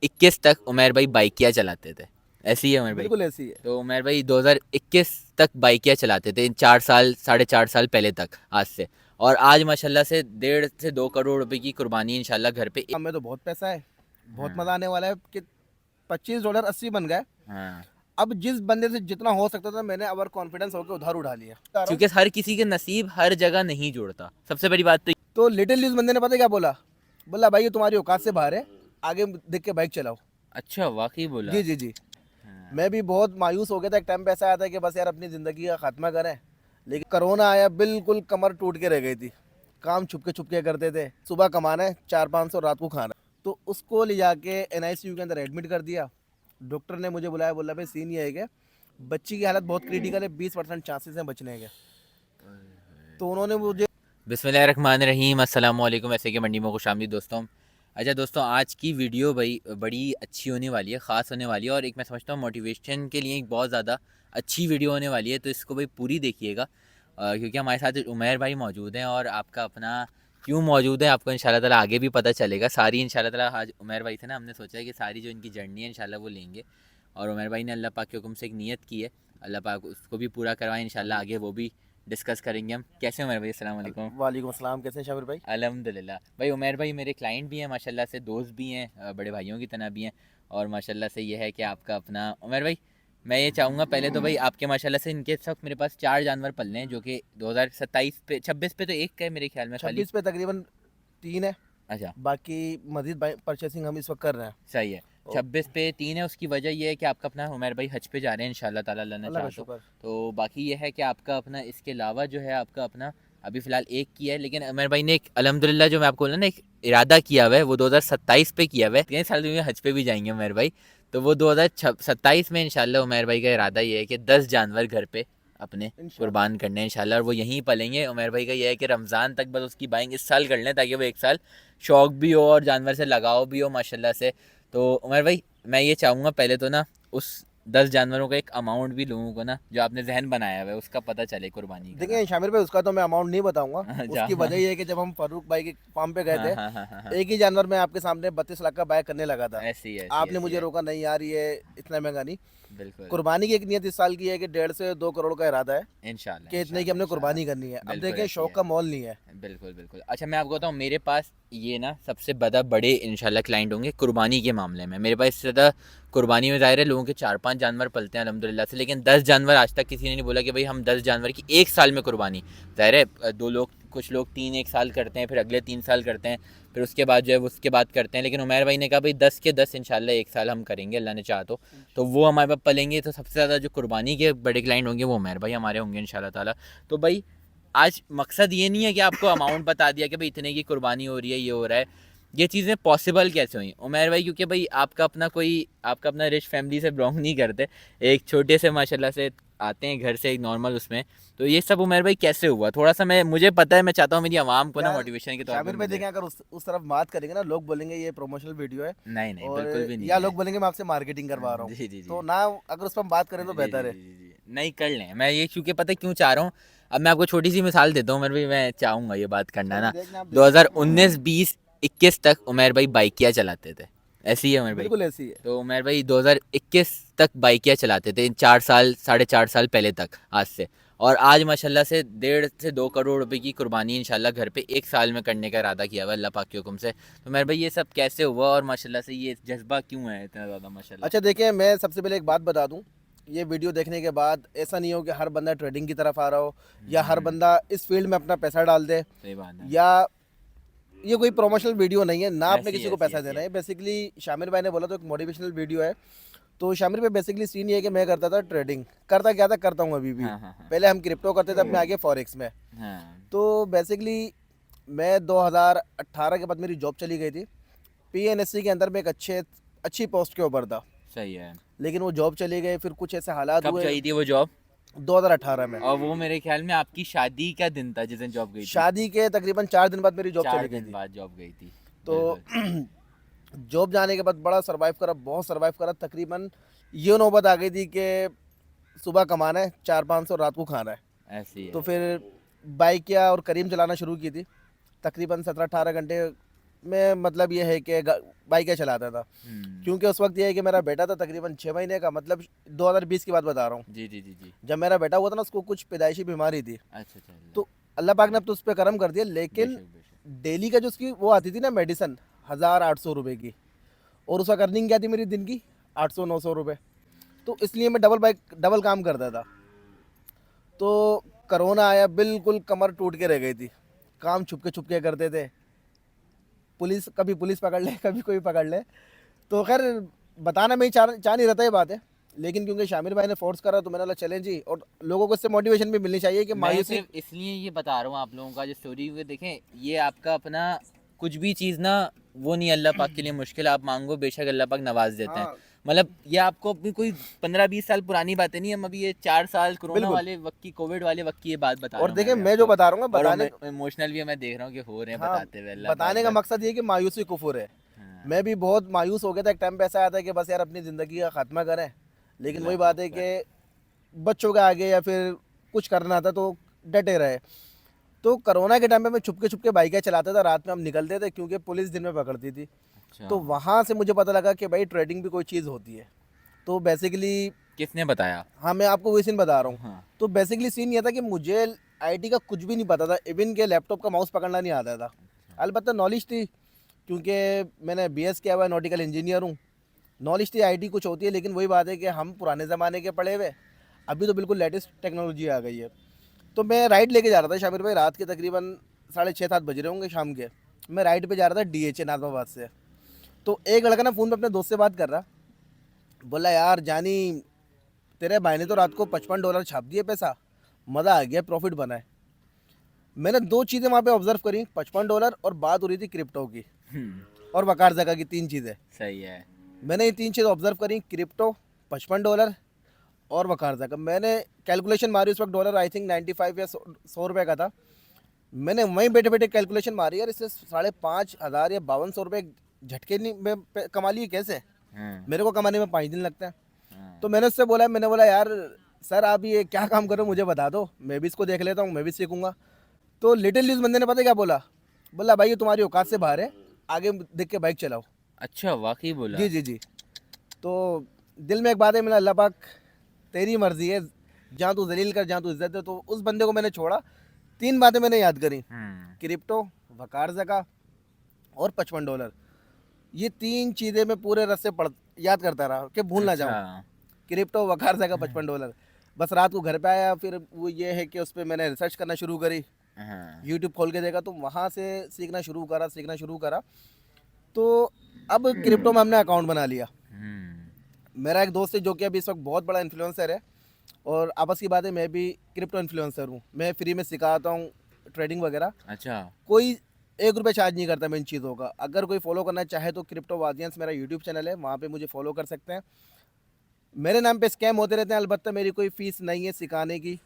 2021 तक उमर भाई बाइकिया चलाते थे। ऐसी है उमर भाई? बिल्कुल ऐसी है। तो उमर भाई 2021 तक बाइकिया चलाते थे, इन 4 साल 4.5 साल पहले तक, आज से। और आज माशाल्लाह से 1.5 से 2 करोड़ रुपए की कुर्बानी इंशाल्लाह घर पे। हमें तो बहुत पैसा है, बहुत हाँ। मजा आने वाला है कि $25 80 बन गए। हाँ, अब जिस बंदे से जितना हो सकता था मैंने ओवर कॉन्फिडेंस होकर उधार उठा लिया, बता रहा हूँ। क्योंकि हर किसी के नसीब हर जगह नहीं जुड़ता, सबसे बड़ी बात तो। तो लिटिल न्यूज बंदे ने पता है क्या बोला? बोला भाई ये तुम्हारी औकात से बाहर है, आगे देख के बाइक चलाओ। अच्छा, वाकई बोला? जी जी जी। हाँ। मैं भी बहुत मायूस हो गया था, एक टाइम पे ऐसा आया था कि बस यार अपनी ज़िंदगी का खात्मा करें। लेकिन कोरोना आया, बिल्कुल कमर टूट के रह गई थी। काम छुप के करते थे, सुबह कमाना है 400-500, रात को खाना है। तो उसको ले जाके NICU के अंदर एडमिट कर दिया। डॉक्टर ने मुझे बुलाया, बोला भाई सीन ये है कि बच्ची की हालत बहुत क्रिटिकल है, 20% चांसेस हैं बचने के। तो उन्होंने मुझे बिस्मिल्लाहिर्रहमानिर्रहीम, अस्सलाम वालेकुम। ऐसे के मंडी में खुशामदीद दोस्तों। अच्छा दोस्तों, आज की वीडियो भाई बड़ी अच्छी होने वाली है, ख़ास होने वाली है, और एक मैं समझता हूँ मोटिवेशन के लिए एक बहुत ज़्यादा अच्छी वीडियो होने वाली है। तो इसको भाई पूरी देखिएगा, क्योंकि हमारे साथ उमैर भाई मौजूद हैं, और आपका अपना क्यों मौजूद है आपको इंशाल्लाह ताला आगे भी पता चलेगा। सारी इंशाल्लाह ताला आज उमैर भाई से ना हमने सोचा है कि सारी जो इनकी जर्नी है इंशाल्लाह वो लेंगे। और उमैर भाई ने अल्लाह पाक के हुक्म से एक नियत की है, अल्लाह पाक उसको भी पूरा करवाएं इंशाल्लाह। आगे वो भी डिस्कस करेंगे हम। कैसे उमर भाई? अस्सलाम वालेकुम। वालेकुम अस्सलाम, कैसे हैं शामिर भाई? अल्हम्दुलिल्लाह भाई। उमर भाई मेरे क्लाइंट भी हैं माशाल्लाह से, दोस्त भी हैं, बड़े भाइयों की तरह भी हैं। और माशाल्लाह से ये है कि आपका अपना उमर भाई, मैं ये चाहूँगा पहले तो भाई आपके माशाल्लाह से इनके वक्त मेरे पास 4 जानवर पलने हैं, जो कि 2027 पे 26 पे तो एक का है मेरे ख्याल में खाली। 26 पे तकरीबन 3 है, अच्छा, बाकी मजीद परचेसिंग हम इस वक्त कर रहे हैं। सही है। ओ, 26 पे 3 है, उसकी वजह ये है कि आपका अपना उमर भाई हज पे जा रहे हैं इंशाल्लाह ताला, अल्लाह ने अल्लाह का चाहा तो। शुक्र। तो बाकी ये है कि आपका अपना इसके अलावा जो है आपका अपना अभी फ़िलहाल एक किया है, लेकिन उमर भाई ने एक अल्हम्दुलिल्लाह जो मैं आपको बोला ना एक इरादा किया हुआ है, वो 2027 पे किया हुआ है। 3 साल में हज पे भी जाएंगे उमर भाई। तो वो 2027 में इंशाल्लाह उमर भाई का इरादा ये है कि 10 जानवर घर पे अपने इंशाल्लाह। कुर्बान करने हैं इंशाल्लाह, और वो यहीं पलेंगे। उमर भाई का ये है कि रमज़ान तक बस उसकी बाइंग इस साल कर लें, ताकि वो एक साल शौक भी हो और जानवर से लगाव भी हो माशाल्लाह से। तो उमर भाई, मैं ये चाहूँगा पहले तो ना उस 10 जानवरों का एक अमाउंट भी लोगों को ना, जो आपने जहन बनाया हुआ है, उसका पता चले कुर्बानी का ना। देखिए शामिर भाई, उसका तो मैं अमाउंट नहीं बताऊंगा। अच्छा। उसकी वजह ये है कि जब हम फारूक भाई के फार्म पे गए हाँ थे, हाँ हाँ हाँ हाँ। एक ही जानवर मैं आपके सामने 32 लाख का बाय करने लगा था। ऐसी है, ऐसी है, आपने ऐसी मुझे है। रोका, नहीं यार ये इतना महंगा नहीं। बिल्कुल। कुर्बानी की एक नियत इस साल की है कि 1.5 से 2 करोड़ का इरादा है इंशाल्लाह कि इतने की इंशाल्लाह हमने इंशाल्लाह। कुर्बानी करनी है। अब बिल्कुल देखें, ऐसी शौक है। का मोल नहीं है। बिल्कुल बिल्कुल। अच्छा, मैं आपको बताऊँ, मेरे पास ये ना सबसे बड़े इंशाल्लाह क्लाइंट होंगे कुर्बानी के मामले में। मेरे पास इससे ज़्यादा कुर्बानी में ज़ाहिर है लोगों के 4-5 जानवर पलते हैं अल्हम्दुलिल्लाह से, लेकिन 10 जानवर आज तक किसी ने नहीं बोला कि भाई हम 10 जानवर की एक साल में कुर्बानी। ज़ाहिर है दो लोग, कुछ लोग 3 एक साल करते हैं, फिर अगले 3 साल करते हैं, फिर उसके बाद जो है उसके बाद करते हैं। लेकिन उमैर भाई ने कहा भाई 10 के 10 इंशाल्लाह एक साल हम करेंगे, अल्लाह ने चाहा तो वो हमारे पास पलेंगे। तो सबसे ज़्यादा जो कुर्बानी के बड़े क्लाइंट होंगे वो उमैर भाई हमारे होंगे इंशाल्लाह ताला। तो भाई आज मकसद ये नहीं है कि आपको अमाउंट बता दिया कि भाई इतने की कुर्बानी हो रही है, ये हो रहा है। ये चीज़ें पॉसिबल कैसे हुई उमैर भाई? क्योंकि भाई आपका अपना रिच फैमिली से बिलोंग नहीं करते, एक छोटे से माशाल्लाह से आते हैं घर से, एक नॉर्मल उसमें। तो ये सब उमैर भाई कैसे हुआ? थोड़ा सा मैं मुझे पता है, मैं चाहता हूँ मेरी आवाम को ना यार मोटिवेशन के तौर पर शामिर भाई, मिले। देखें अगर उस तरफ बात करेंगे ना, लोग बोलेंगे ये प्रमोशनल वीडियो है, नहीं नहीं, और बिल्कुल भी नहीं या है। लोग बोलेंगे मैं आपसे मार्केटिंग करवा रहा हूँ। जी जी जी। तो ना, अगर उस पर हम बात करें तो जी जी बेहतर है। जी जी जी, नहीं कर लें। मैं ये क्योंकि पता है क्यों चाह रहा हूँ, अब मैं आपको छोटी सी मिसाल देता हूँ उमर भाई, मैं चाहूँगा ये बात करना चलो ना। देखना, आप देखना। 2019 20 21 तक उमर भाई बाइकिया चलाते थे। ऐसी है उमर भाई? बिल्कुल ऐसी है। तो उमर भाई 2021 तक बाइकिया चलाते थे, इन 4 साल 4.5 साल पहले तक, आज से। और आज माशाल्लाह से 1.5 से 2 करोड़ रुपए की कुर्बानी इंशाल्लाह घर पे एक साल में करने का इरादा किया हुआ है अल्लाह पाक के हुक्म से। तो उमर भाई ये सब कैसे हुआ, और माशाल्लाह से ये जज्बा क्यों है इतना ज़्यादा माशाल्लाह? अच्छा देखिए, मैं सबसे पहले एक बात बता दूं। ये वीडियो देखने के बाद ऐसा नहीं हो कि हर बंदा ट्रेडिंग की तरफ आ रहा हो, या हर हम्म, बंदा इस फील्ड में अपना पैसा डाल दे, सही बात है। या ये कोई प्रमोशनल वीडियो नहीं है, ना आपने ऐसी किसी है, को ऐसी है, पैसा ऐसी देना है। है। बेसिकली शामिर भाई ने बोला तो एक मोटिवेशनल वीडियो है। तो शामिर भाई, बेसिकली सीन ये है कि मैं करता था ट्रेडिंग, करता क्या था, करता हूँ अभी भी। हाँ हाँ हाँ। पहले हम क्रिप्टो करते थे, अपने आगे फॉरेक्स में। हाँ, तो बेसिकली मैं 2018 के बाद मेरी जॉब चली गई थी। PNSC के अंदर में एक अच्छी पोस्ट के ऊपर था, सही है। लेकिन वो जॉब चली गई। फिर कुछ ऐसे हालात कब हुए गई थी वो जॉब? 2018 में। और वो मेरे ख्याल में आपकी शादी का दिन था जिस दिन जॉब गई थी। शादी के तकरीबन 4 दिन बाद मेरी जॉब चार चली गई दिन थी। बाद जॉब गई थी। तो बिल्कुल। जॉब जाने के बाद बड़ा सर्वाइव करा, बहुत सर्वाइव करा। तकरीबन ये नौबत आ गई थी कि सुबह कमाना है 400-500, रात को खाना है। ऐसी तो है। फिर बाइक या और करीम चलाना शुरू की थी। तकरीबन 17-18 घंटे में मतलब ये है कि बाइकें चलाता था। हम्म। क्योंकि उस वक्त ये है कि मेरा बेटा था तकरीबन 6 महीने का, मतलब 2020 की बात बता रहा हूँ। जी जी जी जी। जब मेरा बेटा हुआ था ना, उसको कुछ पैदाइशी बीमारी थी। अच्छा अच्छा, अल्लाह। तो अल्लाह पाक ने अब तो उस पर करम कर दिया, लेकिन बेशक बेशक। डेली का जो उसकी वो आती थी ना मेडिसिन, 1,800 रुपये की, और उसका अर्निंग क्या थी मेरी दिन की, 800-900 रुपये। तो इसलिए मैं डबल काम करता था। तो कोरोना आया, बिल्कुल कमर टूट के रह गई थी। काम छुप के करते थे। पुलिस, कभी पुलिस पकड़ ले, कभी कोई पकड़ ले। तो खैर, बताना मैं ही चाह नहीं रहता ये बात है, लेकिन क्योंकि शामिर भाई ने फोर्स करा तो मैंने बोला चलें जी। और लोगों को इससे मोटिवेशन भी मिलनी चाहिए कि मैं मायूसी। सिर्फ इसलिए ये बता रहा हूँ आप लोगों का जो स्टोरी, क्योंकि देखें ये आपका अपना कुछ भी चीज़ ना, वो नहीं अल्लाह पाक के लिए मुश्किल, आप मांगो बेशक अल्लाह पाक नवाज देते हैं। हाँ, मतलब ये आपको अपनी कोई 15-20 साल पुरानी बातें नहीं, हम अभी ये 4 साल कोरोना बिल्कुल। वाले वक्त की, कोविड वाले वक्त की ये बात बता और रहा हूँ मैं देखिए, अभी मैं जो आपको। बता रहा हूँ ना, और बताने, इमोशनल भी मैं देख रहा हूँ कि हो रहे हैं हाँ, बताते हुए, अल्लाह पाक बताने का बस। मकसद ये है कि मायूसी कुफुर है। हाँ। मैं भी बहुत मायूस हो गया था, एक टाइम पे ऐसा आया था कि बस यार अपनी ज़िंदगी का खात्मा करें। लेकिन वही अल्लाह बात है अकबर। कि बच्चों के आगे या फिर कुछ करना था तो डटे रहे। तो कोरोना के टाइम पे मैं छुप के बाइकें चलाता था, रात में हम निकलते थे क्योंकि पुलिस दिन में पकड़ती थी। अच्छा, तो वहाँ से मुझे पता लगा कि भाई ट्रेडिंग भी कोई चीज़ होती है। तो बेसिकली, किसने बताया? हाँ, मैं आपको वही सीन बता रहा हूँ। हाँ। तो बेसिकली सीन ये था कि मुझे आईटी का कुछ भी नहीं पता था, इवन के लैपटॉप का माउस पकड़ना नहीं आता था। अलबत्ता नॉलेज थी, क्योंकि मैंने बीएस किया हुआ है, नॉटिकल इंजीनियर हूँ। नॉलेज थी आईटी कुछ होती है, लेकिन वही बात है कि हम पुराने ज़माने के पढ़े हुए, अभी तो बिल्कुल लेटेस्ट टेक्नोलॉजी आ गई है। तो मैं राइड लेके जा रहा था शामिर भाई, रात के तकरीबन 6:30-7 बज रहे होंगे शाम के। मैं राइड पे जा रहा था डीएचए नाजमाबाद से। तो एक लड़का ना फ़ोन पे अपने दोस्त से बात कर रहा, बोला यार जानी, तेरे भाई ने तो रात को $55 छाप दिए पैसा, मज़ा आ गया, प्रॉफिट बना है। मैंने दो चीज़ें वहाँ पे ऑब्जर्व करी, $55 और बात हो रही थी क्रिप्टो की हम्म, और वकार जगह की, 3 चीज़ें। सही है। मैंने ये 3 चीज़ ऑब्जर्व करी, क्रिप्टो, $55 और वकार जगह। मैंने कैलकुलेशन मारी, उस वक्त डॉलर आई थिंक 95 या 100 रुपये का था। मैंने वहीं बैठे बैठे कैलकुलेशन मारी, यार इससे 5,500 या 5,200 रुपये झटके नहीं में कमा लिए कैसे। हाँ मेरे को कमाने में 5 दिन लगते हैं। हाँ। तो मैंने बोला यार सर, आप ये क्या काम करो मुझे बता दो, मैं भी इसको देख लेता हूँ, मैं भी सीखूंगा। तो लिटिल न्यूज़ बंदे ने पता क्या बोला, बोला भाई ये तुम्हारी औकात से बाहर है, आगे देख के बाइक चलाओ। अच्छा, वाकई बोला? जी जी जी। तो दिल में एक बात है, मेरा अल्लाह पाक, तेरी मर्जी है, जहाँ तू जलील कर, जहाँ तू इज्जत दे। तो उस बंदे को मैंने छोड़ा। 3 बातें मैंने याद करी, क्रिप्टो, वकार जका और $55। ये 3 चीज़ें मैं पूरे रस से पढ़ याद करता रहा कि भूल ना अच्छा। जाऊँ। क्रिप्टो, वकार जका, $55। बस रात को घर पे आया, फिर वो ये है कि उस पर मैंने रिसर्च करना शुरू करी, हाँ। यूट्यूब खोल के देखा, तो वहाँ से सीखना शुरू करा। तो अब क्रिप्टो में हमने अकाउंट बना लिया। मेरा एक दोस्त है जो कि अभी इस वक्त बहुत बड़ा इन्फ्लुएंसर है, और आपस की बात है, मैं भी क्रिप्टो इन्फ्लुएंसर हूँ। मैं फ्री में सिखाता हूँ ट्रेडिंग वगैरह। अच्छा। कोई 1 रुपये चार्ज नहीं करता मैं इन चीज़ों का। अगर कोई फॉलो करना चाहे तो क्रिप्टो वादियंस मेरा यूट्यूब चैनल है, वहाँ पे मुझे फॉलो कर सकते हैं। मेरे नाम पे स्कैम होते रहते हैं, अलबत्ता मेरी कोई फ़ीस नहीं है सिखाने की।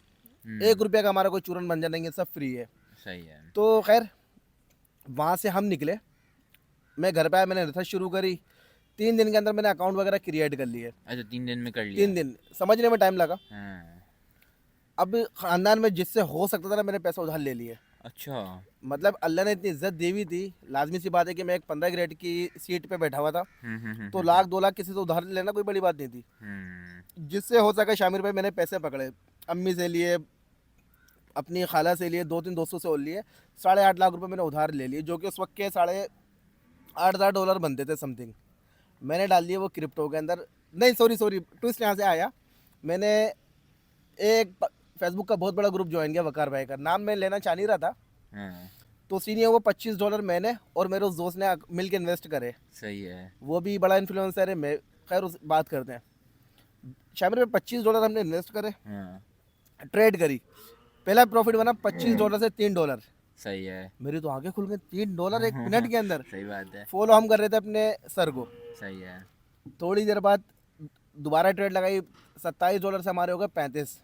1 रुपये का हमारा कोई चूरन बंजा नहीं है, सब फ्री है। सही है। तो खैर, वहाँ से हम निकले, मैं घर पे आया, मैंने रिसर्च शुरू करी। 3 दिन के अंदर मैंने अकाउंट वगैरह क्रिएट कर लिए। अच्छा, 3 दिन में कर लिया? 3 दिन समझने में टाइम लगा। हाँ। अब ख़ानदान में जिससे हो सकता था ना, मैंने पैसा उधार ले लिए। अच्छा। मतलब अल्लाह ने इतनी इज्जत दी हुई थी। लाजमी सी बात है कि मैं एक 15 ग्रेड की सीट पे बैठा हुआ था, तो लाख 2 लाख किसी से उधार लेना कोई बड़ी बात नहीं थी। जिससे हो सके शामिर भाई, मैंने पैसे पकड़े, अम्मी से लिए, अपनी खाला से लिए, 2-3 दोस्तों से और लिए। 8.5 लाख रुपए मैंने उधार ले लिए, जो कि उस वक्त के $8,000 बनते थे समथिंग। मैंने डाल दिए वो क्रिप्टो के अंदर। नहीं, सॉरी, ट्विस्ट यहाँ से आया। मैंने एक फेसबुक का बहुत बड़ा ग्रुप ज्वाइन किया, वकार भाई का नाम मैं लेना चाह नहीं रहा था। हाँ। तो सीन ये, वो $25 मैंने और मेरे उस दोस्त ने मिल के इन्वेस्ट करे। सही है। वो भी बड़ा इन्फ्लुएंसर है, मैं, खैर उस बात करते हैं। शामिर में $25 हमने इन्वेस्ट करे, हाँ। ट्रेड करी। पहला प्रॉफिट बना $25 से $3। सही है। मेरी तो आंखें खुल गई, $3 एक मिनट के अंदर। सही बात है। फॉलो हम कर रहे थे अपने सर को। सही है। थोड़ी देर बाद दोबारा ट्रेड लगाई, $27 से हमारे हो गए 35।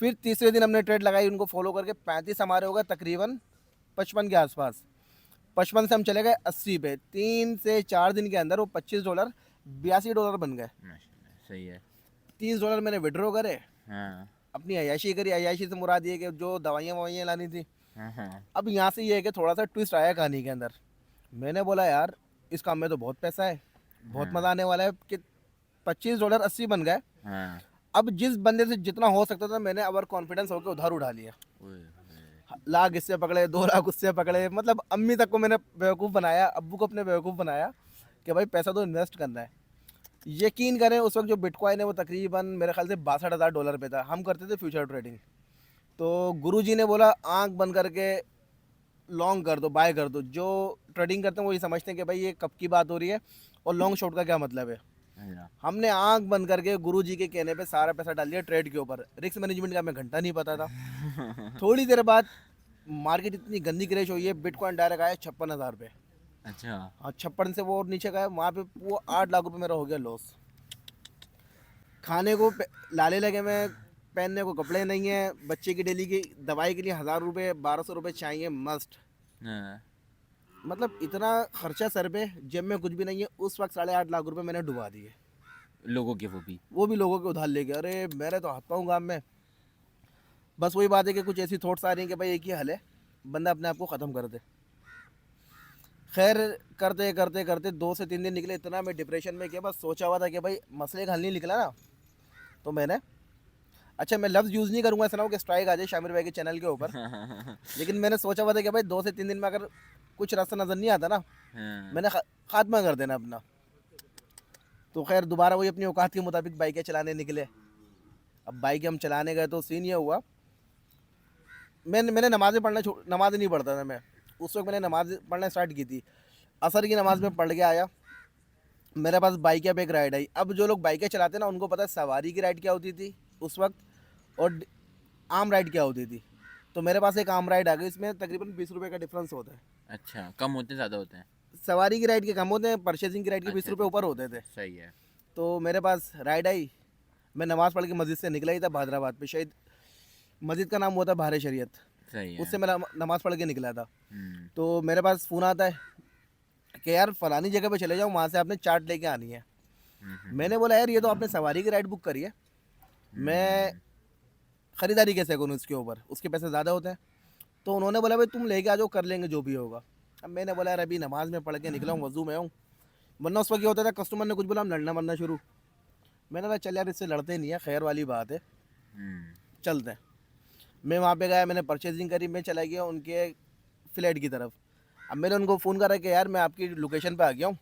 फिर तीसरे दिन हमने ट्रेड लगाई उनको फॉलो करके, 35 हमारे हो गए तकरीबन 55 के आसपास। 55 से हम चले गए 80 पे। 3 से 4 दिन के अंदर वो $25 $82 बन गए। माशाल्लाह, सही है। $30 मैंने विड्रॉ करे, हाँ अपनी अय्याशी करी। अय्याशी से मुराद ये कि जो दवाइयाँ ववाइयाँ लानी थी। हाँ हाँ। अब यहाँ से ये है कि थोड़ा सा ट्विस्ट आया कहानी के अंदर। मैंने बोला यार इस काम में तो बहुत पैसा है, बहुत हाँ मज़ा आने वाला है कि $25 80 बन गए। हाँ। अब जिस बंदे से जितना हो सकता था मैंने ओवर कॉन्फिडेंस होकर उधार उठा लिया। ओए होए। लाख इससे पकड़े, 2 लाख उससे पकड़े, मतलब अम्मी तक को मैंने बेवकूफ़ बनाया, अब्बू को अपने बेवकूफ़ बनाया कि भाई पैसा तो इन्वेस्ट करना है। यकीन करें उस वक्त जो बिटकॉइन है वो तकरीबन मेरे ख्याल से $62,000 पे था। हम करते थे फ्यूचर ट्रेडिंग। तो गुरुजी ने बोला आंख बंद करके लॉन्ग कर दो, बाय कर दो। जो ट्रेडिंग करते हैं वो ये समझते हैं कि भाई ये कब की बात हो रही है और लॉन्ग शॉर्ट का क्या मतलब है। अच्छा। हमने आंख बंद करके गुरुजी के कहने पे सारा पैसा डाल दिया ट्रेड के ऊपर। रिस्क मैनेजमेंट का हमें घंटा नहीं पता था। थोड़ी देर बाद मार्केट इतनी गंदी क्रैश हुई है, बिटकॉइन डायरेक्ट आया 56,000 पे। अच्छा। हाँ 56 से वो नीचे गया, वहाँ पे वो 8 लाख रुपए मेरा हो गया लॉस। खाने को लाले लगे मैं, पहनने को कपड़े नहीं है, बच्चे की डेली की दवाई के लिए 1,000 रुपये 1,200 रुपये चाहिए मस्ट। हाँ। मतलब इतना खर्चा सर पे, जेब में कुछ भी नहीं है। उस वक्त 8.5 लाख रुपए मैंने डुबा दिए, लोगों के वो भी लोगों के उधार लेके। अरे मेरे तो हाथ पाँव गाम में। बस वही बात है कि कुछ ऐसी थॉट्स आ रही हैं कि भाई एक ही हल है, बंदा अपने आप को ख़त्म कर दे। खैर करते करते करते 2 से 3 दिन निकले, इतना मैं डिप्रेशन में कि बस सोचा हुआ था कि भाई मसले का हल नहीं निकला ना तो मैंने, अच्छा मैं लफ्ज़ यूज़ नहीं करूँगा, ऐसा ना हो कि स्ट्राइक आ जाए शामिर भाई के चैनल के ऊपर। हाँ। लेकिन मैंने सोचा हुआ था कि भाई 2 से 3 दिन में अगर कुछ रास्ता नज़र नहीं आता ना, हाँ। मैंने खात्मा कर देना अपना। तो खैर दोबारा वही अपनी औकात के मुताबिक बाइकें चलाने निकले। अब बाइक हम चलाने गए तो सीन ये हुआ, मैंने नमाज़ें पढ़ना नमाज़ नहीं पढ़ता था मैं। उस वक्त मैंने नमाज़ पढ़ना स्टार्ट की थी। असर की नमाज़ में पढ़ के आया, मेरे पास बाइक पे एक राइड आई। अब जो लोग बाइकें चलाते हैं ना उनको पता है सवारी की राइड क्या होती थी उस वक्त, और आम राइड क्या होती थी। तो मेरे पास एक आम राइड आ गई, इसमें तकरीबन ₹20 का डिफरेंस होता है। अच्छा, कम होते ज़्यादा होते हैं। सवारी की राइड के कम होते हैं, परचेजिंग की राइड के बीस अच्छा रुपये अच्छा ऊपर अच्छा। होते थे। सही है। तो मेरे पास राइड आई, मैं नमाज़ पढ़ के मस्जिद से निकला ही था हैदराबाद पे, शहीद मस्जिद का नाम हुआ था बाहर शरीयत। सही है। उससे मैं नमाज़ पढ़ के निकला था। हम्म। तो मेरे पास फ़ोन आता है कि यार फ़लानी जगह पे चले जाओ, वहाँ से आपने चाट लेके आनी है। हम्म। मैंने बोला यार ये तो आपने सवारी की राइड बुक करी है, मैं हम्म। ख़रीदारी कैसे करूँ इसके ऊपर, उसके पैसे ज़्यादा होते हैं। तो उन्होंने बोला भाई तुम लेके आ जाओ, कर लेंगे जो भी होगा। अब मैंने बोला यार अभी नमाज़ में पढ़ के निकला हूँ, वज़ू में हूँ, वरना उस वक्त ये होता था कस्टमर ने कुछ बोला हम लड़ना मरना शुरू। मैंने बोला चल यार इससे लड़ते नहीं है, खैर वाली बात है, हम्म। चलते हैं। मैं वहाँ पे गया, मैंने परचेजिंग करी, मैं चला गया उनके फ्लैट की तरफ। अब मैंने उनको फ़ोन करा कि यार मैं आपकी लोकेशन पे आ गया हूँ,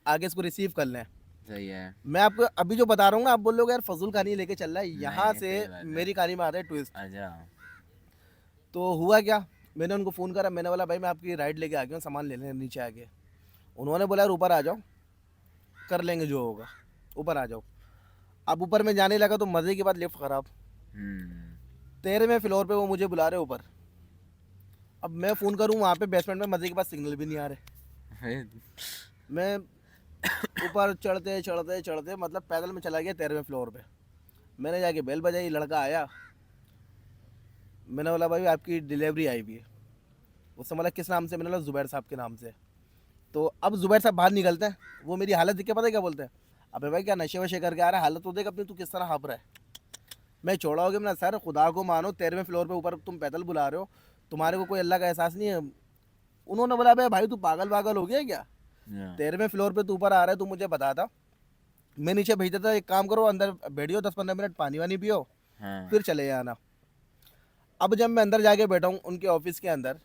आगे इसको रिसीव कर लें। सही है। मैं आपको अभी जो बता रहा हूँ ना, आप बोलोगे यार फजूल कहानी लेके चल रहा है, यहाँ नहीं से सही बात है। मेरी कहानी में आता है ट्विस्ट। अच्छा। तो हुआ क्या, मैंने उनको फ़ोन करा, मैंने बोला भाई मैं आपकी राइड लेके आ गया हूँ सामान लेने नीचे आके। उन्होंने बोला यार ऊपर आ जाओ, कर लेंगे जो होगा, ऊपर आ जाओ। अब ऊपर में जाने लगा तो मज़े की बात लिफ्ट ख़राब। हम्म। 13वें फ्लोर पे वो मुझे बुला रहे ऊपर। अब मैं फ़ोन करूँ वहाँ पे बेसमेंट में, मज़े के पास सिग्नल भी नहीं आ रहे। मैं ऊपर चढ़ते चढ़ते चढ़ते मतलब पैदल में चला गया 13वें फ्लोर पे। मैंने जाके बेल बजाई, लड़का आया। मैंने बोला भाई आपकी डिलीवरी आई हुई है। उससे बोला किस नाम से, मैंने बोला ज़ुबैर साहब के नाम से। तो अब ज़ुबैर साहब बाहर निकलते हैं, वो मेरी हालत देख के पता है क्या बोलते हैं, अबे भाई क्या नशे वशे करके आ रहा है, हालत तो देख अपनी तू किस तरह हाँप रहा है। मैं चौड़ा हो गया, मैंने सर खुदा को मानो 13वें फ्लोर पे ऊपर तुम पैदल बुला रहे हो, तुम्हारे को कोई अल्लाह का एहसास नहीं है। उन्होंने बोला भाई भाई तू पागल पागल हो गया क्या, हाँ। 13वें फ्लोर पे तू ऊपर आ रहा है, तू मुझे बता था, मैं नीचे भेज देता। एक काम करो अंदर बैठियो 10-15 मिनट, पानी वानी पियो, हाँ। फिर चले जाना। अब जब मैं अंदर जाके बैठा हूँ उनके ऑफिस के अंदर,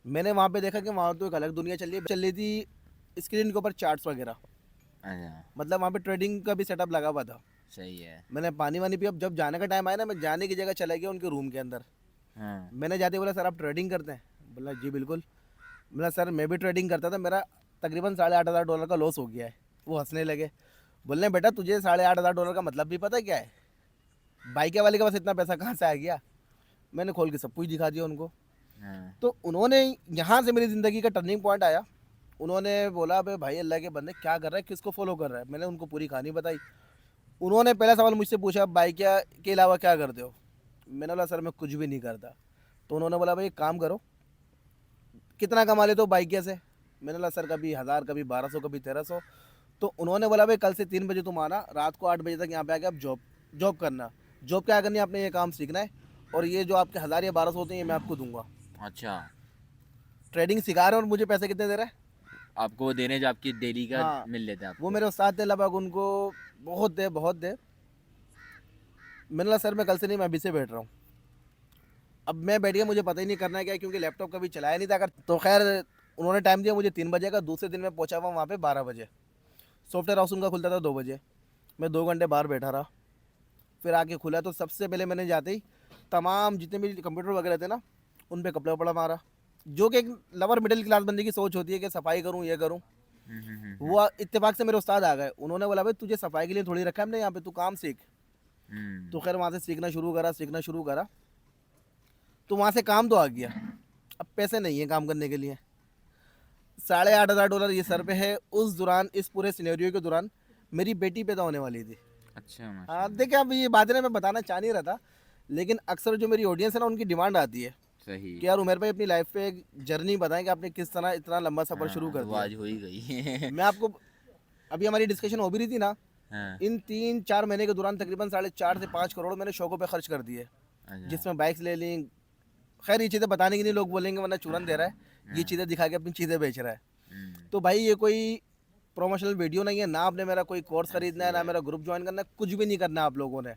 मैंने वहाँ पे देखा कि वहाँ तो एक अलग दुनिया चल रही थी, स्क्रीन के ऊपर चार्ट्स वगैरह, अच्छा। मतलब वहाँ पे ट्रेडिंग का भी सेटअप लगा हुआ था। सही है। मैंने पानी वानी पिया। अब जब जाने का टाइम आया ना, मैं जाने की जगह चला गया उनके रूम के अंदर। हाँ। मैंने जाते बोला सर आप ट्रेडिंग करते हैं, बोला जी बिल्कुल। बोला सर मैं भी ट्रेडिंग करता था, मेरा तकरीबन $8,500 का लॉस हो गया है। वो हंसने लगे, बोलने बेटा तुझे $8,500 का मतलब भी पता क्या है, बाइक वाले के पास इतना पैसा कहाँ से आ गया। मैंने खोल के सब कुछ दिखा दिया उनको। हाँ। तो उन्होंने, यहाँ से मेरी ज़िंदगी का टर्निंग पॉइंट आया। उन्होंने बोला भाई भाई अल्लाह के बंदे क्या कर रहा है, किसको फॉलो कर रहा है। मैंने उनको पूरी कहानी बताई। उन्होंने पहला सवाल मुझसे पूछा बाइक के अलावा क्या करते हो। मैंने बोला सर मैं कुछ भी नहीं करता। तो उन्होंने बोला भाई एक काम करो, कितना कमा लेते हो बाइक से। मैंने बोला सर कभी 1000, कभी 1200, कभी 1300। तो उन्होंने बोला भाई कल से 3 बजे तुम आना, रात को 8 बजे तक यहाँ पे आके आप जॉब जॉब करना। जॉब क्या करनी है, आपने ये काम सीखना है, और ये जो आपके 1000 या 1200 होते हैं ये मैं आपको दूंगा। अच्छा। ट्रेडिंग सिखा रहे हैं और मुझे पैसे कितने दे रहे हैं, आपको वो दे रहे हैं जो आपकी डेली का हाँ, मिल लेते हैं आपको। वो मेरे उस्ताद थे लगभग, उनको बहुत दे बहुत दे। मैंने बोला सर मैं कल से नहीं, मैं अभी से बैठ रहा हूँ। अब मैं बैठ गया, मुझे पता ही नहीं करना है क्या है, क्योंकि लैपटॉप कभी चलाया नहीं था। अगर तो खैर उन्होंने टाइम दिया मुझे 3 बजे का, दूसरे दिन मैं पहुंचा हुआ वहाँ पे 12 बजे। सॉफ्टवेयर हाउस उनका खुलता था 2 बजे। मैं 2 घंटे बाहर बैठा रहा, फिर आके खुला तो सबसे पहले मैंने जाते ही तमाम जितने भी कंप्यूटर वगैरह थे ना, उन पे कपड़ा वपड़ा मारा। जो कि एक लवर मिडिल क्लास बंदे की सोच होती है कि सफाई करूँ, ये करूँ। हम्म। वो इत्तेफाक से मेरे उस्ताद आ गए, उन्होंने बोला भाई तुझे सफाई के लिए थोड़ी रखा है हमने यहाँ पे, तू काम सीख। तो खैर वहाँ से सीखना शुरू करा। तो वहाँ से काम तो आ गया, अब पैसे नहीं है काम करने के लिए। $8,500 ये सर पे है। उस दौरान, इस पूरे सिनेरियो के दौरान मेरी बेटी पैदा होने वाली थी। अच्छा हाँ माशाल्लाह। देखिए, अब ये बातें ना मैं बताना चाह नहीं रहा था, लेकिन अक्सर जो मेरी ऑडियंस है ना, उनकी डिमांड आती है सही। कि यार उमेर भाई अपनी लाइफ पे एक जर्नी बताएं कि आपने किस तरह इतना लंबा सफ़र शुरू हाँ कर तो वो दिया। आज हो ही गई। मैं आपको, अभी हमारी डिस्कशन हो भी रही थी ना, हाँ। इन 3-4 महीने के दौरान तकरीबन 4.5 से 5 करोड़ मैंने शौकों पे खर्च कर दिए, अच्छा। जिसमें बाइक्स ले ली। खैर ये चीज़ें बताने की नहीं, लोग बोलेंगे वरना चूरन दे रहा है, ये हाँ। चीज़ें दिखा के अपनी चीज़ें बेच रहा है। हम्म। तो भाई ये कोई प्रोमोशनल वीडियो नहीं है ना, आपने मेरा कोई कोर्स खरीदना है ऐसे ना है। मेरा ग्रुप ज्वाइन करना है, कुछ भी नहीं करना है आप लोगों ने।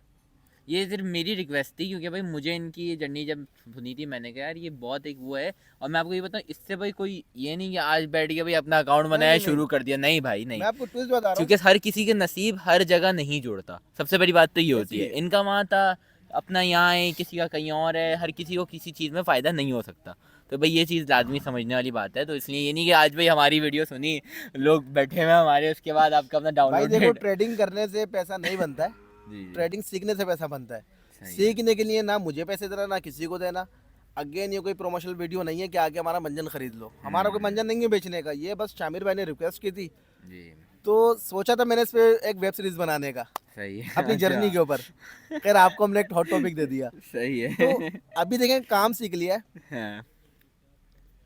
ये सिर्फ मेरी रिक्वेस्ट थी, क्योंकि भाई मुझे इनकी ये जर्नी जब सुनी थी मैंने कहा यार ये बहुत एक वो है। और मैं आपको ये बताऊँ, इससे भाई कोई ये नहीं कि आज बैठ के भाई अपना अकाउंट नहीं बनाया नहीं नहीं, शुरू कर दिया, नहीं भाई नहीं। मैं आपको ट्विस्ट बता रहा हूँ। क्योंकि हर किसी के नसीब हर जगह नहीं जुड़ता, सबसे बड़ी बात तो ये होती है। इसलिए इनका वहाँ था, अपना यहाँ है, किसी का कहीं और है, हर किसी को किसी चीज़ में फ़ायदा नहीं हो सकता। तो भाई ये चीज़ लाजमी समझने वाली बात है। तो इसलिए ये नहीं कि आज भाई हमारी वीडियो सुनी, लोग बैठे हुए हैं हमारे, उसके बाद आपका अपना भाई देखो, डाउनलोडेड। ट्रेडिंग करने से पैसा नहीं बनता है, जी। ट्रेडिंग सीखने से पैसा बनता है। सही है। सीखने के लिए ना मुझे पैसे देना ना किसी को देना। अगेन ये कोई प्रोमोशनल वीडियो नहीं है कि आके हमारा मंजन खरीद लो, हमारा कोई मंजन नहीं है बेचने का। ये बस शामिर भाई ने रिक्वेस्ट की थी, जी। तो सोचा था मैंने इस पे एक वेब सीरीज बनाने का सही है। अपनी जर्नी के अच्छा। ऊपर। खैर आपको हमने एक हॉट टॉपिक दे दिया। सही तो है। अभी देखें, काम सीख लिया है, हाँ।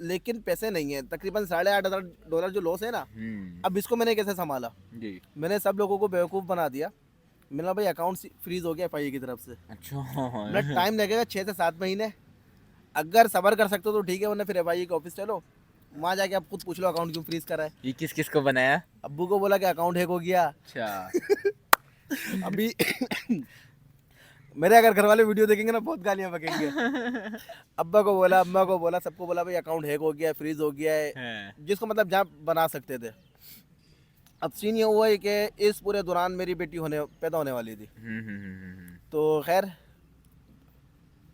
लेकिन पैसे नहीं है। तकरीबन $8,500 जो लॉस है ना, अब इसको मैंने कैसे संभाला। जी। मैंने सब लोगों को बेवकूफ़ बना दिया। मैंने बोला भाई अकाउंट फ्रीज हो गया FIA की तरफ से, अच्छा। मतलब टाइम लगेगा 6 से 7 महीने। अगर सबर कर सकते हो तो ठीक है, वरना फिर FIA के ऑफिस चलो, वहाँ जाके आप खुद पूछ लो अकाउंट क्यों फ्रीज करा है। ये किस किस को बनाया? अब्बू को बोला कि अकाउंट हैक हो गया। अच्छा। अभी मेरे अगर घर वाले वीडियो देखेंगे ना, बहुत गालियाँ बकेंगे। अब्बा को बोला, अम्मा को बोला, सबको बोला भाई अकाउंट हैक हो गया है, फ्रीज हो गया है, हाँ। जिसको मतलब जहाँ बना सकते थे। अब सीन ये हुआ है कि इस पूरे दौरान मेरी बेटी पैदा होने वाली थी। तो खैर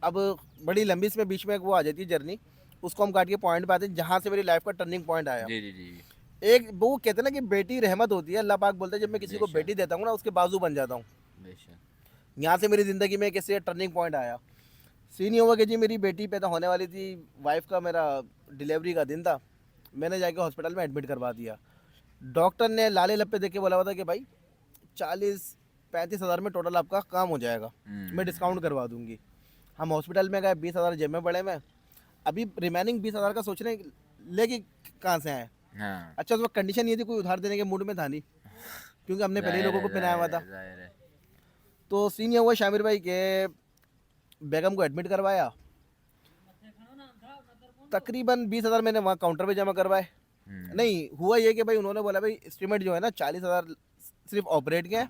अब बड़ी लंबी इसमें बीच में एक वो आ जाती है जर्नी, उसको हम काट के पॉइंट पे आते हैं जहाँ से मेरी लाइफ का टर्निंग पॉइंट आया। जी जी जी। एक वो कहते हैं ना कि बेटी रहमत होती है, अल्लाह पाक बोलते हैं जब मैं किसी को बेशक। बेटी देता हूँ ना, उसके बाजू बन जाता हूँ। बेशक। यहाँ से मेरी ज़िंदगी में कैसे टर्निंग पॉइंट आया। सीन ये हुआ कि जी मेरी बेटी पैदा होने वाली थी, वाइफ का मेरा डिलीवरी का दिन था। मैंने जाके हॉस्पिटल में एडमिट करवा दिया। डॉक्टर ने लाले लप्पे देख के बोला हुआ था कि भाई 40-35 हज़ार में टोटल आपका काम हो जाएगा, मैं डिस्काउंट करवा दूंगी। हम हॉस्पिटल में गए, 20 हज़ार जेब में पड़े में। अभी रिमेनिंग 20 हज़ार का सोच रहे हैं लेके कहाँ से आए। हाँ। अच्छा उस वक्त कंडीशन ये थी, कोई उधार देने के मूड में था नहीं, क्योंकि हमने पहले ही लोगों को पहनाया हुआ था। जाहिर है। तो सीन ये हुआ शामिर भाई के बेगम को एडमिट करवाया। तकरीबन 20 हज़ार मैंने वहाँ काउंटर पे जमा करवाए। नहीं हुआ ये कि भाई उन्होंने बोला भाई एस्टिमेट जो है ना 40 हज़ार सिर्फ ऑपरेट के हैं,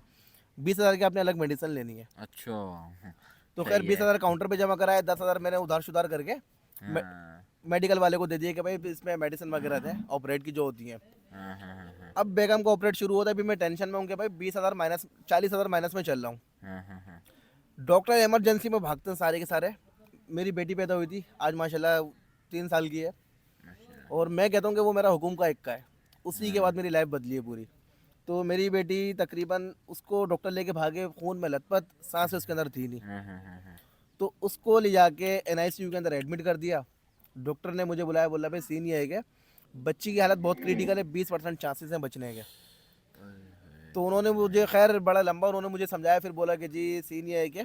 20 हज़ार की आपने अलग मेडिसिन लेनी है। अच्छा। तो सही खैर है। 20 हज़ार काउंटर पे जमा कराए, 10 हज़ार मैंने उधार शुधार करके हाँ मेडिकल वाले को दे दिए कि भाई इसमें मेडिसिन वगैरह थे ऑपरेट की जो होती हैं। हाँ हाँ हाँ अब बेगम का ऑपरेट शुरू होता है, अभी मैं टेंशन में हूँ कि भाई 20 हज़ार माइनस, 40 हज़ार माइनस में चल रहा हूँ। हाँ। डॉक्टर इमरजेंसी में भागते हैं सारे के सारे। मेरी बेटी पैदा हुई थी, आज माशाल्लाह 3 साल की है, और मैं कहता हूँ कि वो मेरा हुकुम का एक का है। उसी के बाद मेरी लाइफ बदली है पूरी। तो मेरी बेटी तकरीबन, उसको डॉक्टर लेके भागे, खून में लथपथ, सांस उसके अंदर थी नहीं। हाँ। तो उसको ले जाके NICU के अंदर एडमिट कर दिया। डॉक्टर ने मुझे बुलाया, बोला भाई सीन ये है कि बच्ची की हालत बहुत क्रिटिकल है, 20% चांसेस हैं बचने के। तो उन्होंने मुझे, खैर बड़ा लंबा उन्होंने मुझे समझाया, फिर बोला कि जी सीन ये है कि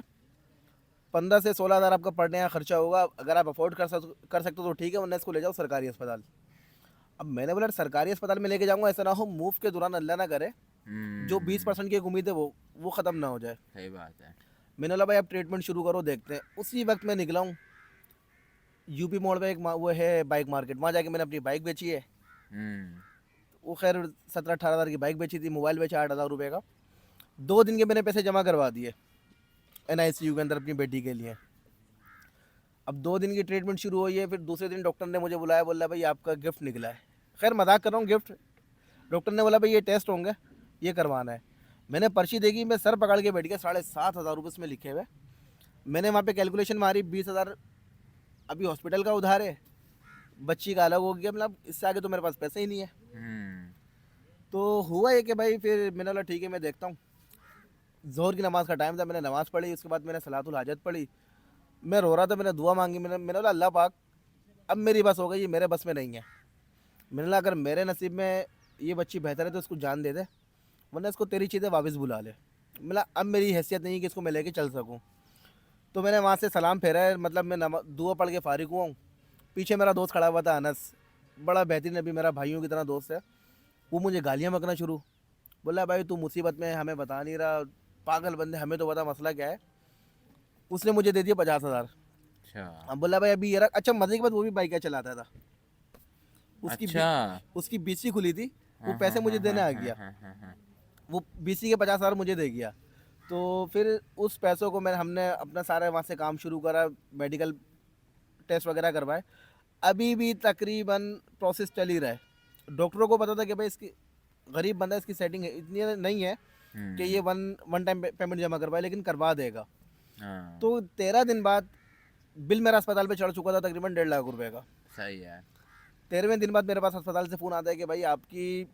15 से 16 हज़ार आपका पर डे यहाँ खर्चा होगा, अगर आप अफोर्ड कर सकते हो तो ठीक है, वरना इसको ले जाओ सरकारी अस्पताल। अब मैंने बोला सरकारी अस्पताल में लेके जाऊँगा, ऐसा ना हो मूव के दौरान अल्लाह ना करे जो 20% की एक उम्मीद है वो ख़त्म ना हो जाए। सही बात है। मैंने बोला भाई आप ट्रीटमेंट शुरू करो, देखते हैं। उसी वक्त मैं निकला हूँ, यूपी मोड़ पे एक वो है बाइक मार्केट, वहाँ जाके मैंने अपनी बाइक बेची है। वो खैर 17-18 हज़ार की बाइक बेची थी, मोबाइल बेचा 8 हज़ार रुपये का। 2 दिन के मैंने पैसे जमा करवा दिए NICU के अंदर अपनी बेटी के लिए। अब 2 दिन की ट्रीटमेंट शुरू हुई है, फिर दूसरे दिन डॉक्टर ने मुझे बुलाया, बोला भाई आपका गिफ्ट निकला है। खैर मजाक कर रहा हूँ, गिफ्ट डॉक्टर ने बोला भाई ये टेस्ट होंगे, ये करवाना है। मैंने पर्ची देखी, मैं सर पकड़ के बैठ गया। 7,500 रुपये उसमें लिखे हुए। मैंने वहाँ पे कैलकुलेशन मारी, 20,000 अभी हॉस्पिटल का उधार है, बच्ची का अलग हो गया, मतलब इससे आगे तो मेरे पास पैसे ही नहीं है। तो हुआ ये कि भाई फिर मैंने बोला ठीक है मैं देखता हूँ। ज़ोहर की नमाज़ का टाइम था, मैंने नमाज़ पढ़ी, उसके बाद मैंने सलातुल हाजत पढ़ी। मैं रो रहा था, मैंने दुआ मांगी, मैंने बोला अल्लाह पाक अब मेरी बस हो गई, ये मेरे बस में नहीं है। मैंने बोला अगर मेरे नसीब में ये बच्ची बेहतर है तो इसको जान दे दे, वरना इसको तेरी चीज़ें वापस बुला ले। मतलब अब मेरी हैसियत नहीं है कि इसको मैं लेके चल सकूँ। तो मैंने वहाँ से सलाम फेरा है, मतलब मैं दुआ पढ़ के फारिग हुआ हूँ। पीछे मेरा दोस्त खड़ा हुआ था अनस, बड़ा बेहतरीन, अभी मेरा भाइयों की तरह दोस्त है। वो मुझे गालियाँ बकना शुरू, बोला भाई तू मुसीबत में है, हमें बता नहीं रहा, पागल बंदे, हमें तो बता मसला क्या है। उसने मुझे दे दिया 50,000। अच्छा अब बोला भाई अभी ये रख। अच्छा मजे के बाद वो भी बाइक चलाता था, उसकी अच्छा। उसकी BC खुली थी, वो हाँ, पैसे हाँ, मुझे हाँ, देने हाँ, आ हाँ, गया। हाँ, हाँ, हाँ। वो BC के 50,000 मुझे दे गया। तो फिर उस पैसों को हमने अपना सारा वहाँ से काम शुरू करा, मेडिकल टेस्ट वगैरह करवाए। अभी भी तकरीबन प्रोसेस चल ही रहा है। डॉक्टरों को पता था कि भाई इसकी गरीब बंदा, इसकी सेटिंग है इतनी नहीं है कि ये वन वन टाइम पेमेंट जमा करवाए, लेकिन करवा देगा। हाँ, तो 13 दिन बाद बिल मेरा अस्पताल पे चढ़ चुका था, तकरीबन 1.5 लाख रुपए का। सही है। 13वें दिन बाद मेरे पास अस्पताल से फ़ोन आता है कि भाई आपकी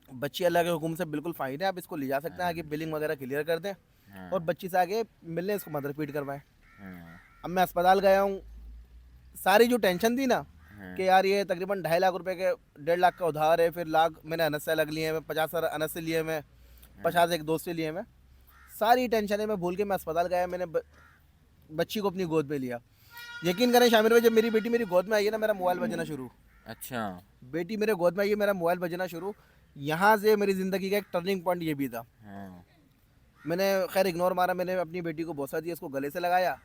बच्ची अल्लाह के हुक्म से बिल्कुल फ़ाइन है, आप इसको ले जा सकते हैं, आगे बिलिंग वगैरह क्लियर कर दें और हाँ, बच्ची से आगे मिलने इसको मदर फीड करवाएं। हाँ, अब मैं अस्पताल गया हूँ, सारी जो टेंशन थी ना हाँ, कि यार ये तकरीबन 2.5 लाख रुपए के 1.5 लाख का उधार है, फिर लाख मैंने अनस से अलग लिए हैं, 50,000 अनस से लिए मैं, 50 एक दोस्त से लिए मैं, सारी टेंशनें मैं भूल के मैं अस्पताल गया। मैंने बच्ची को अपनी गोद में लिया। यकीन करें शामिर भाई, जब मेरी बेटी मेरी गोद में आई है ना, मेरा मोबाइल बजना शुरू। अच्छा। बेटी मेरे गोद में आई है, मेरा मोबाइल बजना शुरू। यहाँ से मेरी ज़िंदगी का एक टर्निंग पॉइंट ये भी था। हाँ, मैंने खैर इग्नोर मारा, मैंने अपनी बेटी को बोसा दिया, उसको गले से लगाया,